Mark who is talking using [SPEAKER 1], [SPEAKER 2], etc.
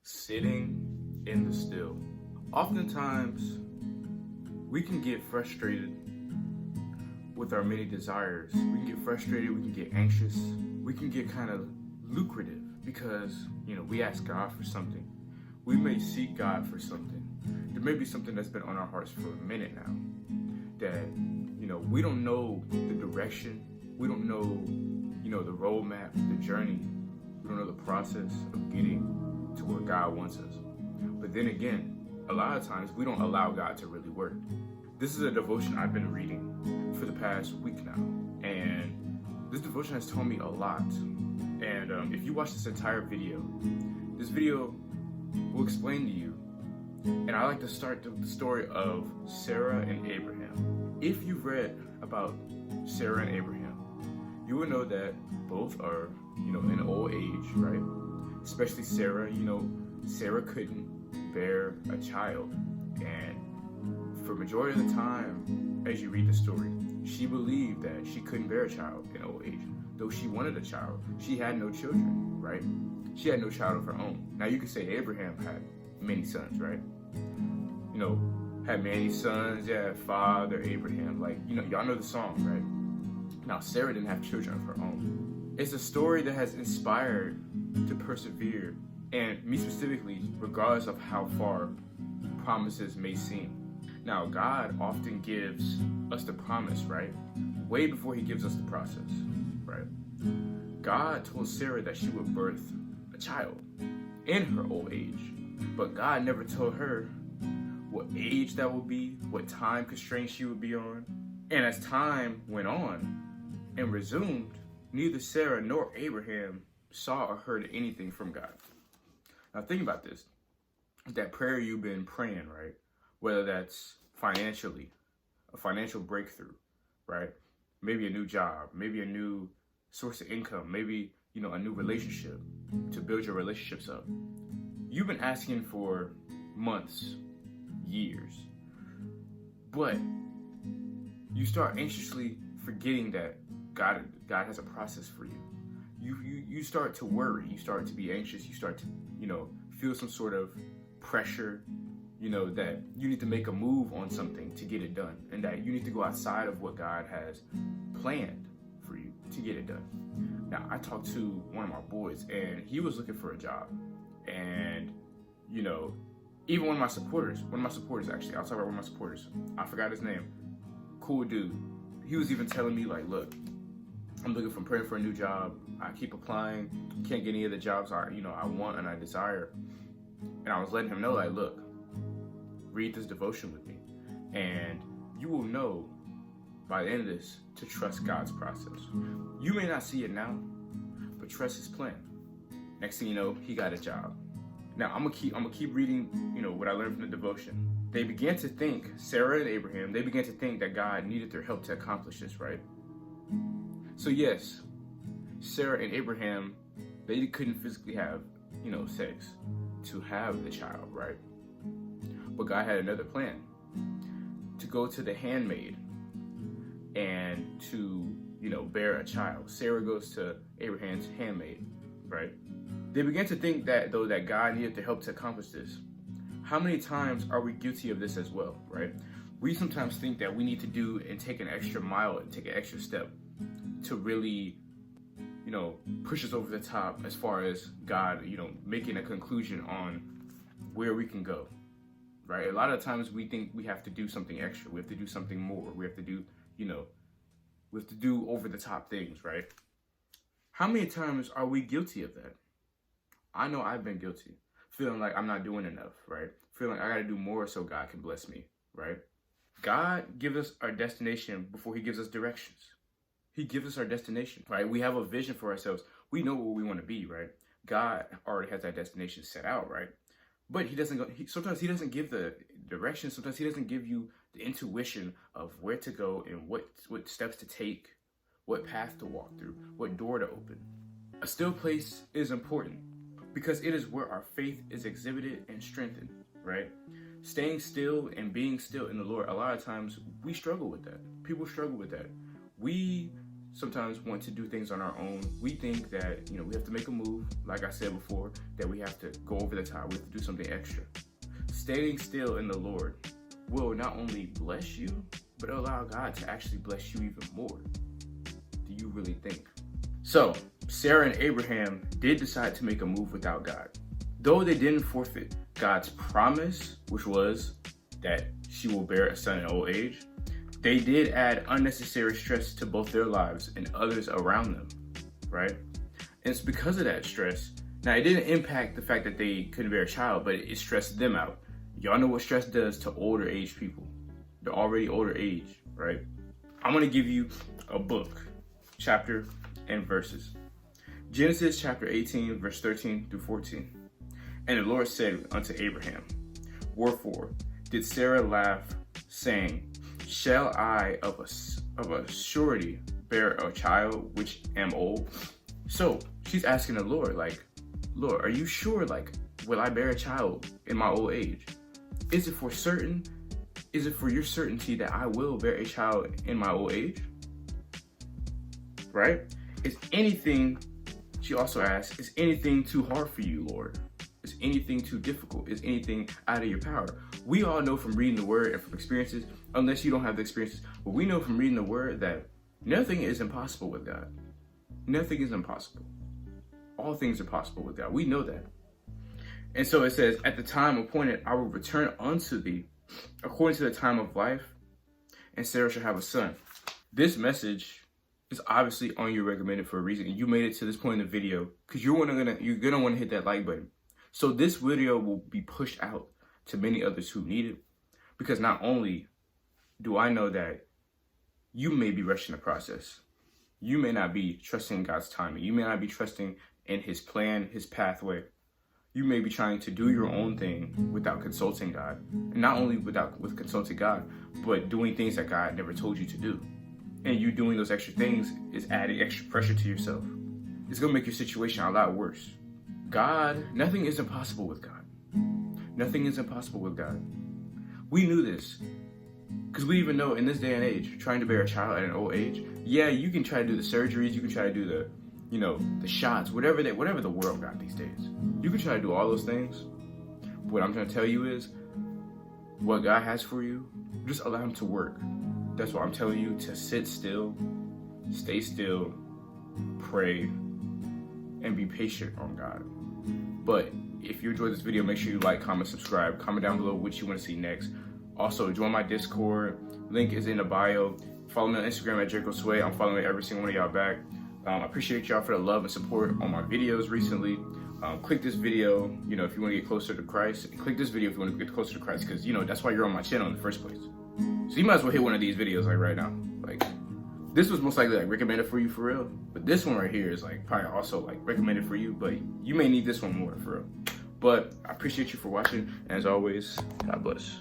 [SPEAKER 1] Sitting in the still. Oftentimes, we can get frustrated with our many desires. We can get frustrated, we can get anxious, we can get kind of lucrative because, we ask God for something. We may seek God for something. There may be something that's been on our hearts for a minute now that, we don't know the direction, we don't know, the roadmap, the journey, we don't know the process of getting to where God wants us. But then again, a lot of times we don't allow God to really work. This is a devotion I've been reading for the past week now, and this devotion has told me a lot. And if you watch this entire video, this video will explain to you. And I like to start the story of Sarah and Abraham. If you've read about Sarah and Abraham, you will know that both are, in old age, right? Especially Sarah, Sarah couldn't bear a child. And for majority of the time, as you read the story, she believed that she couldn't bear a child in old age. Though she wanted a child, she had no children, right? She had no child of her own. Now you could say Abraham had many sons, right? Had many sons, Father Abraham. Y'all know the song, right? Now Sarah didn't have children of her own. It's a story that has inspired to persevere, and me specifically, regardless of how far promises may seem. Now, God often gives us the promise, right? Way before he gives us the process, right? God told Sarah that she would birth a child in her old age, but God never told her what age that would be, what time constraints she would be on. And as time went on and resumed, neither Sarah nor Abraham saw or heard anything from God. Now think about this. That prayer you've been praying, right? Whether that's financially, a financial breakthrough, right? Maybe a new job, maybe a new source of income, maybe, a new relationship to build your relationships up. You've been asking for months, years, but you start anxiously forgetting that God has a process for you. You start to worry, you start to be anxious, you start to, feel some sort of pressure, that you need to make a move on something to get it done, and that you need to go outside of what God has planned for you to get it done. Now, I talked to one of my boys, and he was looking for a job, and, even one of my supporters actually, I'll talk about one of my supporters, I forgot his name, cool dude, he was even telling me, look, I'm looking for praying for a new job. I keep applying, can't get any of the jobs I want and I desire. And I was letting him know, look, read this devotion with me, and you will know by the end of this to trust God's process. You may not see it now, but trust his plan. Next thing you know, he got a job. Now I'm gonna keep reading, what I learned from the devotion. They began to think, Sarah and Abraham, they began to think that God needed their help to accomplish this, right? So yes, Sarah and Abraham, they couldn't physically have, sex to have the child, right? But God had another plan, to go to the handmaid and to, bear a child. Sarah goes to Abraham's handmaid, right? They began to think that God needed their help to accomplish this. How many times are we guilty of this as well, right? We sometimes think that we need to do and take an extra mile and take an extra step to really, push us over the top as far as God, making a conclusion on where we can go, right? A lot of times we think we have to do something extra. We have to do something more. We have to do, we have to do over the top things, right? How many times are we guilty of that? I know I've been guilty, feeling like I'm not doing enough, right? Feeling like I got to do more so God can bless me, right? God gives us our destination before he gives us directions. He gives us our destination, right? We have a vision for ourselves. We know where we want to be, right? God already has that destination set out, right? But sometimes he doesn't give the direction. Sometimes he doesn't give you the intuition of where to go and what steps to take, what path to walk through, what door to open. A still place is important because it is where our faith is exhibited and strengthened, right? Staying still and being still in the Lord, a lot of times we struggle with that. People struggle with that. We sometimes want to do things on our own. We think that, we have to make a move, like I said before, that we have to go over the top, we have to do something extra. Staying still in the Lord will not only bless you, but allow God to actually bless you even more. Do you really think? So, Sarah and Abraham did decide to make a move without God. Though they didn't forfeit God's promise, which was that she will bear a son in old age, they did add unnecessary stress to both their lives and others around them, right? And it's because of that stress. Now, it didn't impact the fact that they couldn't bear a child, but it stressed them out. Y'all know what stress does to older age people. They're already older age, right? I'm going to give you a book, chapter, and verses. Genesis chapter 18, verse 13 through 14. And the Lord said unto Abraham, wherefore did Sarah laugh, saying, shall I of a surety bear a child which am old? So she's asking the Lord, like, Lord, are you sure, like, will I bear a child in my old age? Is it for certain? Is it for your certainty that I will bear a child in my old age? Right? Is anything, she also asks, is anything too hard for you, Lord? Is anything too difficult? Is anything out of your power? We all know from reading the word and from experiences, unless you don't have the experiences, but we know from reading the word that nothing is impossible with God. Nothing is impossible. All things are possible with God. We know that. And so it says, at the time appointed, I will return unto thee according to the time of life, and Sarah shall have a son. This message is obviously on your recommended for a reason. And you made it to this point in the video because you're gonna want to hit that like button. So this video will be pushed out to many others who need it, because not only do I know that you may be rushing the process, you may not be trusting God's timing, you may not be trusting in his plan, his pathway. You may be trying to do your own thing without consulting God. And not only with consulting God, but doing things that God never told you to do. And you doing those extra things is adding extra pressure to yourself. It's gonna make your situation a lot worse. God, nothing is impossible with God. Nothing is impossible with God. We knew this because we even know in this day and age, trying to bear a child at an old age, yeah, you can try to do the surgeries, you can try to do the shots, whatever the world got these days. You can try to do all those things. What I'm trying to tell you is, what God has for you, just allow him to work. That's why I'm telling you to sit still, stay still, pray, and be patient on God. But if you enjoyed this video, make sure you like, comment, subscribe. Comment down below what you want to see next. Also, join my Discord. Link is in the bio. Follow me on Instagram at Draco Sway. I'm following every single one of y'all back. I appreciate y'all for the love and support on my videos recently. Click this video, if you want to get closer to Christ. And click this video if you want to get closer to Christ, because, that's why you're on my channel in the first place. So you might as well hit one of these videos, like, right now. Like, this was most likely, like, recommended for you for real. But this one right here is, like, probably also, like, recommended for you. But you may need this one more for real. But I appreciate you for watching. And as always, God bless.